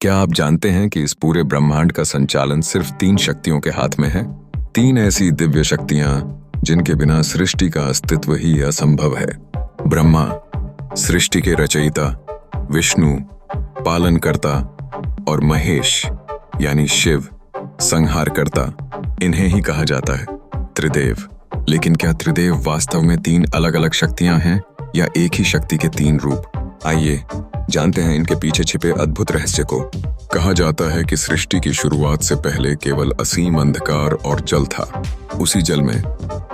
क्या आप जानते हैं कि इस पूरे ब्रह्मांड का संचालन सिर्फ 3 शक्तियों के हाथ में है? 3 ऐसी दिव्य शक्तियां जिनके बिना सृष्टि का अस्तित्व ही असंभव है। ब्रह्मा, सृष्टि के रचयिता, विष्णु, पालनकर्ता और महेश यानी शिव, संहारकर्ता। इन्हें ही कहा जाता है त्रिदेव। लेकिन क्या त्रिदेव वास्तव में 3 अलग अलग शक्तियां हैं या एक ही शक्ति के 3 रूप? आइए जानते हैं इनके पीछे छिपे अद्भुत रहस्य को। कहा जाता है कि सृष्टि की शुरुआत से पहले केवल असीम अंधकार और जल था। उसी जल में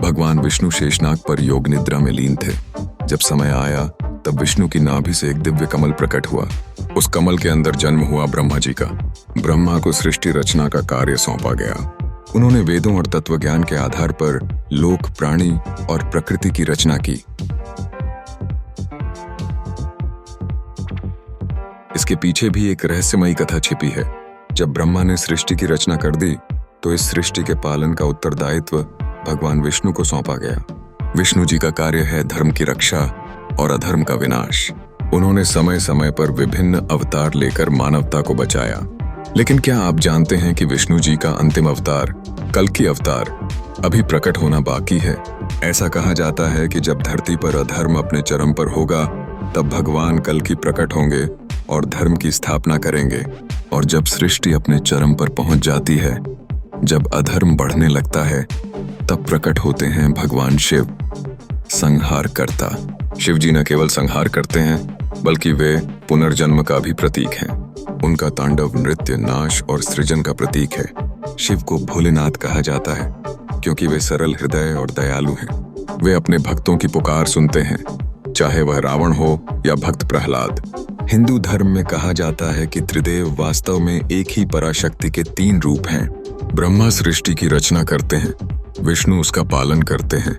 भगवान विष्णु शेषनाग पर योग निद्रा में लीन थे। जब समय आया तब विष्णु की नाभि से एक दिव्य कमल प्रकट हुआ। उस कमल के अंदर जन्म हुआ ब्रह्मा जी का। ब्रह्मा को सृष्टि रचना का कार्य सौंपा गया। उन्होंने वेदों और तत्वज्ञान के आधार पर लोक, प्राणी और प्रकृति की रचना की। इसके पीछे भी एक रहस्यमयी कथा छिपी है। जब ब्रह्मा ने सृष्टि की रचना कर दी तो इस सृष्टि के पालन का उत्तरदायित्व भगवान विष्णु को सौंपा गया। विष्णु जी का कार्य है धर्म की रक्षा और अधर्म का विनाश। उन्होंने समय समय पर विभिन्न अवतार लेकर मानवता को बचाया। लेकिन क्या आप जानते हैं कि विष्णु जी का अंतिम अवतार, कल्कि अवतार, अभी प्रकट होना बाकी है? ऐसा कहा जाता है कि जब धरती पर अधर्म अपने चरम पर होगा तब भगवान कल्कि प्रकट होंगे और धर्म की स्थापना करेंगे। और जब सृष्टि अपने चरम पर पहुंच जाती है, जब अधर्म बढ़ने लगता है, तब प्रकट होते हैं भगवान शिव, संहारकर्ता। शिव जी न केवल संहार करते हैं बल्कि वे पुनर्जन्म का भी प्रतीक हैं। उनका तांडव नृत्य नाश और सृजन का प्रतीक है। शिव को भोलेनाथ कहा जाता है क्योंकि वे सरल हृदय और दयालु हैं। वे अपने भक्तों की पुकार सुनते हैं, चाहे वह रावण हो या भक्त प्रहलाद। हिंदू धर्म में कहा जाता है कि त्रिदेव वास्तव में एक ही पराशक्ति के 3 रूप हैं। ब्रह्मा सृष्टि की रचना करते हैं, विष्णु उसका पालन करते हैं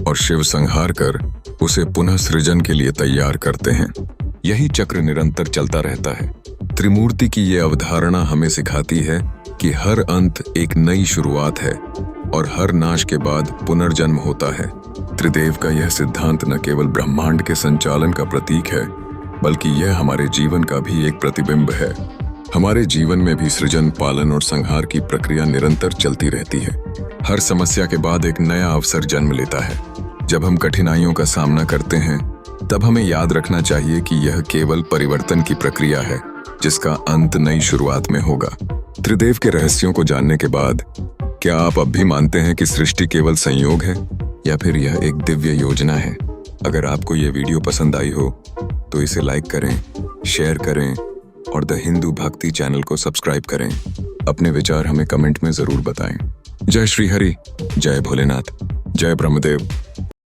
और शिव संहार कर उसे पुनः सृजन के लिए तैयार करते हैं। यही चक्र निरंतर चलता रहता है। त्रिमूर्ति की ये अवधारणा हमें सिखाती है कि हर अंत एक नई शुरुआत है और हर नाश के बाद पुनर्जन्म होता है। त्रिदेव का यह सिद्धांत न केवल ब्रह्मांड के संचालन का प्रतीक है बल्कि यह हमारे जीवन का भी एक प्रतिबिंब है। हमारे जीवन में भी सृजन, पालन और संहार की प्रक्रिया निरंतर चलती रहती है। हर समस्या के बाद एक नया अवसर जन्म लेता है। जब हम कठिनाइयों का सामना करते हैं तब हमें याद रखना चाहिए कि यह केवल परिवर्तन की प्रक्रिया है जिसका अंत नई शुरुआत में होगा। त्रिदेव के रहस्यों को जानने के बाद क्या आप अब भी मानते हैं कि सृष्टि केवल संयोग है या फिर यह एक दिव्य योजना है? अगर आपको यह वीडियो पसंद आई हो तो इसे लाइक करें, शेयर करें और द हिंदू भक्ति चैनल को सब्सक्राइब करें। अपने विचार हमें कमेंट में जरूर बताएं। जय श्री हरि, जय भोलेनाथ, जय ब्रह्मदेव।